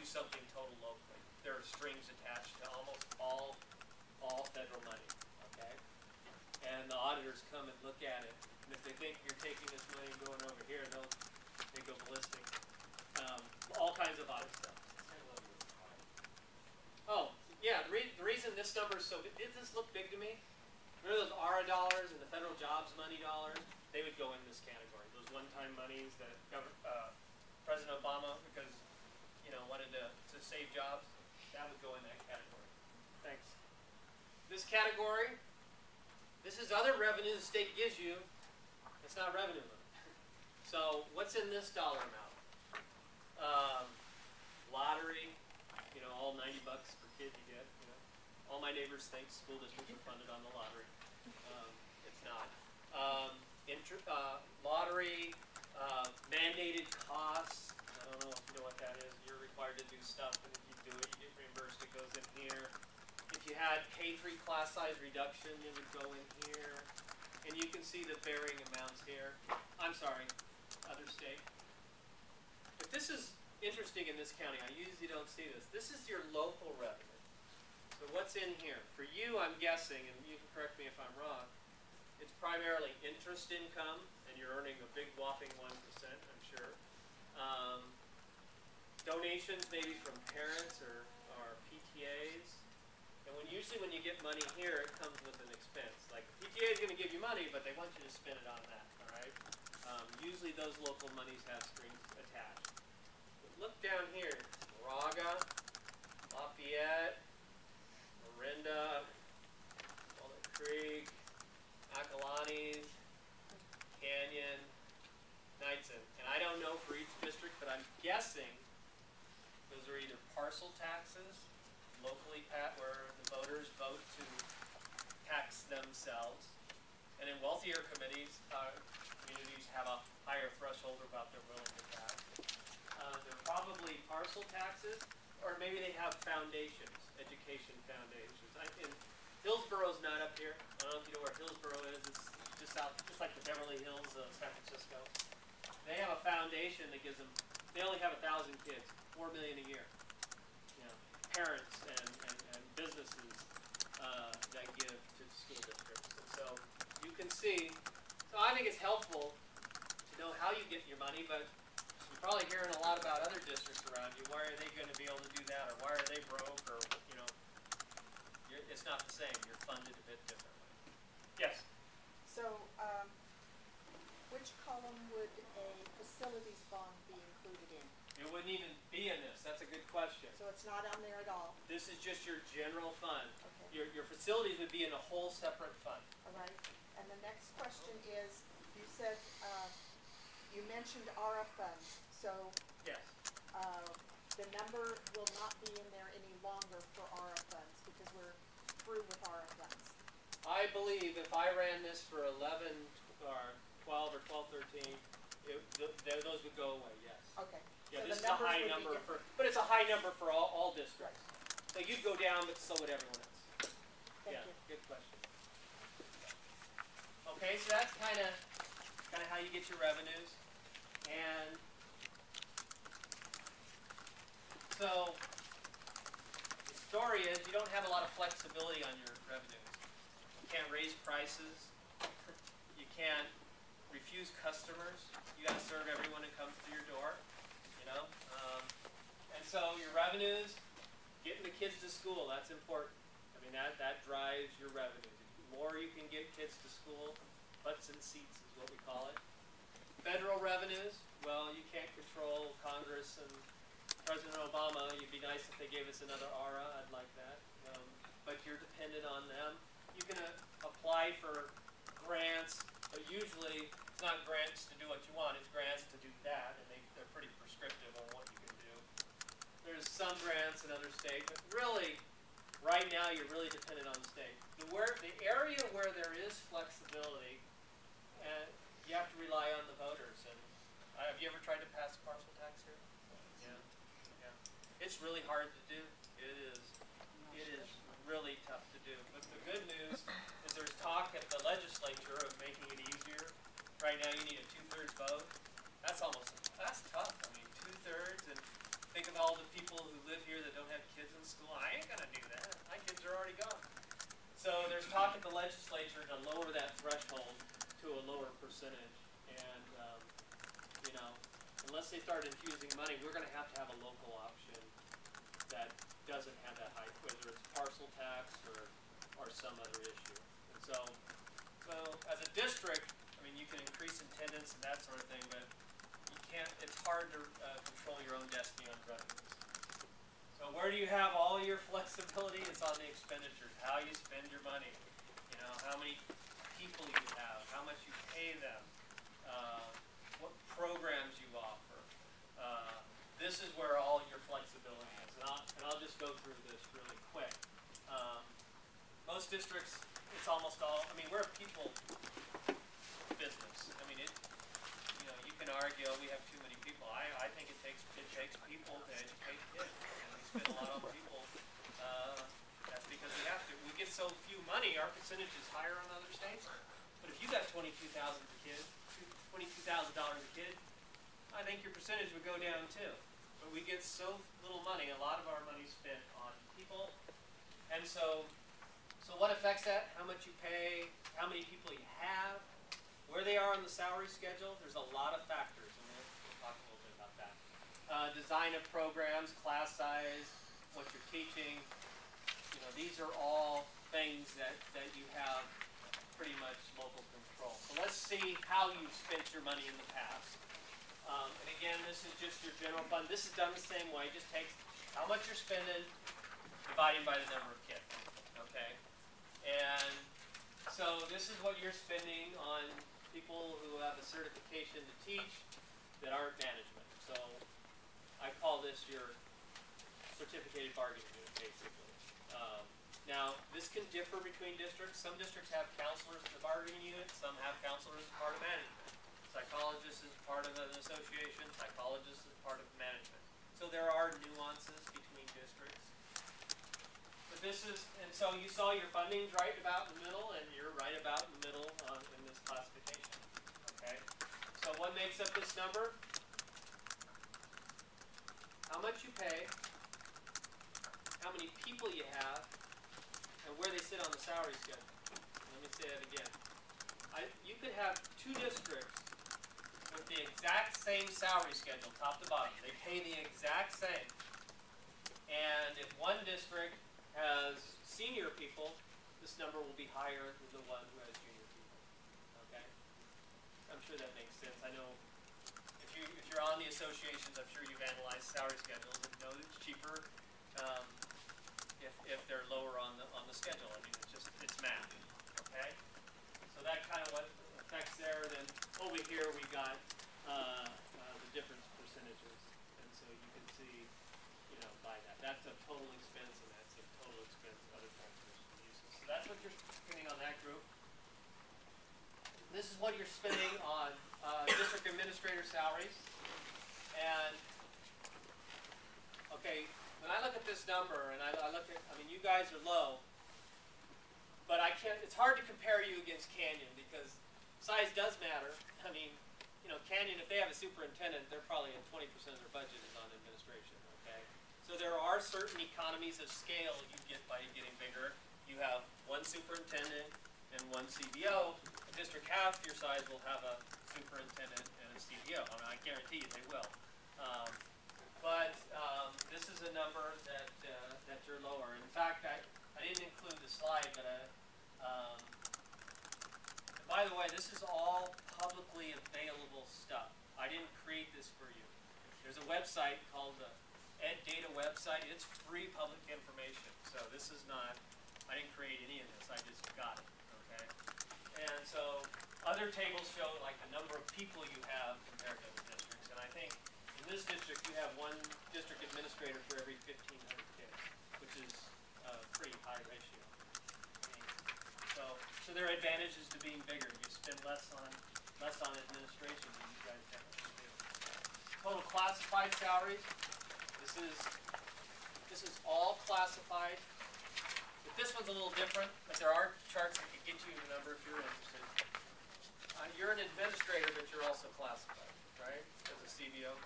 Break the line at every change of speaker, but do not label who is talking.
something total locally. There are strings attached to almost all federal money, okay? And the auditors come and look at it, and if they think you're taking this money and going over here, they go ballistic. All kinds of audit stuff. Oh, yeah, the reason this number is so big, does this look big to me? Remember those ARA dollars and the federal jobs money dollars? They would go in this category. Those one-time monies that President Obama, because wanted to save jobs, that would go in that category. Thanks. This category, this is other revenue the state gives you. It's not revenue limit. So what's in this dollar amount? Lottery, all 90 bucks per kid you get. All my neighbors think school districts are funded on the lottery. It's not. Lottery, mandated costs. I don't know if you know what that is. You're required to do stuff, and if you do it, you get reimbursed. It goes in here. If you had K3 class size reduction, it would go in here. And you can see the varying amounts here. I'm sorry, other state. But this is interesting in this county. I usually don't see this. This is your local revenue. So what's in here? For you, I'm guessing, and you can correct me if I'm wrong, it's primarily interest income, and you're earning a big whopping 1%, I'm sure. Donations maybe from parents or PTAs. And usually when you get money here, it comes with an expense. Like PTA is going to give you money, but they want you to spend it on that, all right? Usually those local monies have strings attached. But look down here, Moraga, Lafayette, Marinda, Walnut Creek, Acalanes, Canyon, Knightson. And I don't know for each district, but I'm guessing those are either parcel taxes, locally where the voters vote to tax themselves. And in wealthier communities have a higher threshold about they're willing to tax. They're probably parcel taxes, or maybe they have foundations, education foundations. Hillsboro's not up here. I don't know if you know where Hillsboro is. It's just like the Beverly Hills of San Francisco. They have a foundation that gives them, they only have 1,000 kids, $4 million a year. Parents and businesses that give to school districts. And so you can see, so I think it's helpful to know how you get your money, but you're probably hearing a lot about other districts around you. Why are they going to be able to do that, or why are they broke, or it's not the same. You're funded a bit differently. Yes?
So which column would a facilities bond be included in?
It wouldn't even be in this. That's a good question.
So it's not on there at all?
This is just your general fund.
Okay.
Your facilities would be in a whole separate fund.
All right. And the next question is, you said, you mentioned ARA funds. So
yes.
The number will not be in there any longer for ARA funds because we're through with ARA funds. I
believe if I ran this for 11 or 12 or 12, 13, those would go away, yes.
Okay.
Yeah,
so
this is a high number but it's a high number for all districts. Right. So you'd go down, but so would everyone else.
Thank you.
Good question. Okay, so that's kind of how you get your revenues, and so the story is you don't have a lot of flexibility on your revenues. You can't raise prices. You can't refuse customers. You got to serve everyone that comes to your door. And so your revenues, getting the kids to school, that's important. I mean, that drives your revenues. The more you can get kids to school, butts and seats is what we call it. Federal revenues, well, you can't control Congress and President Obama. It'd be nice if they gave us another ARA. I'd like that. But you're dependent on them. You can apply for grants, but usually it's not grants to do what you want. It's grants to do that, and they're pretty prescriptive on what you can do. There's some grants in other states, but really, right now, you're really dependent on the state. The area where there is flexibility, you have to rely on the voters. And have you ever tried to pass a parcel tax here? Yeah. It's really hard to do. It is really tough to do. But the good news is there's talk at the legislature of making it easier. Right now, you need a 2/3 vote. That's tough. I mean, 2/3, and think all the people who live here that don't have kids in school, I ain't gonna do that. My kids are already gone. So there's talk at the legislature to lower that threshold to a lower percentage. And, you know, unless they start infusing money, we're gonna have a local option that doesn't have that high, whether it's parcel tax or some other issue. And so as a district, I mean, you can increase attendance and that sort of thing, but you can't, it's hard to control your own destiny on revenues. So where do you have all your flexibility? It's on the expenditures, how you spend your money, you know, how many people you have, how much you pay them, what programs you offer. This is where all your flexibility is, and I'll just go through this really quick. Most districts, it's almost all, I mean, we're a people business. I mean, you know, you can argue, oh, we have too many people. I think it takes people to educate kids, and we spend a lot on people. That's because we have to. We get so few money, our percentage is higher on other states. But if you got $22,000 a kid, a kid, I think your percentage would go down too. But we get so little money. A lot of our money is spent on people, and so what affects that? How much you pay, how many people you have, where they are on the salary schedule. There's a lot of factors, and we'll talk a little bit about that. Design of programs, class size, what you're teaching. You know, these are all things that you have pretty much local control. So let's see how you've spent your money in the past. And again, this is just your general fund. This is done the same way. It just takes how much you're spending, dividing by the number of kids. Okay? And so this is what you're spending on people who have a certification to teach that aren't management. So I call this your certificated bargaining unit, basically. Now, this can differ between districts. Some districts have counselors in the bargaining unit. Some have counselors as part of management. Psychologists is part of an association. Psychologists is part of management. So there are nuances between districts. But this is, and so you saw your funding's right about in the middle, and you're right about in the middle in this classification. Okay? So what makes up this number? How much you pay, how many people you have, and where they sit on the salary schedule. Let me say that again. You could have two districts with the exact same salary schedule, top to bottom. They pay the exact same. And if one district has senior people, this number will be higher than the one who has junior people. Okay? I'm sure that makes sense. I know if you're on the associations, I'm sure you've analyzed salary schedules and know it's cheaper if they're lower on the schedule. I mean, it's math. Okay? So that kind of what affects there. Then over here we got the difference percentages, and so you can see, you know, by that. That's a total expense, and that's a total expense other factors uses. So that's what you're spending on that group. This is what you're spending on district administrator salaries. And okay, when I look at this number, and I look at, I mean, you guys are low, but I can't. It's hard to compare you against Canyon because size does matter. I mean, you know, Canyon, if they have a superintendent, they're probably at 20% of their budget is on administration. Okay, so there are certain economies of scale you get by getting bigger. You have one superintendent and one CBO. A district half your size will have a superintendent and a CBO. I mean, I guarantee you they will. But this is a number that you're lower. In fact, I didn't include the slide, but by the way, this is all publicly available stuff. I didn't create this for you. There's a website called the Ed Data website. It's free public information. So this is not, I didn't create any of this. I just got it. Okay? And so other tables show like the number of people you have compared to other districts. And I think in this district you have one district administrator for every 1,500 kids, which is a pretty high ratio. So there are advantages to being bigger. You spend less on administration than you guys definitely do. Total classified salaries. This is all classified. This one's a little different, but there are charts that can get you the number if you're interested. You're an administrator, but you're also classified, right? As a CBO.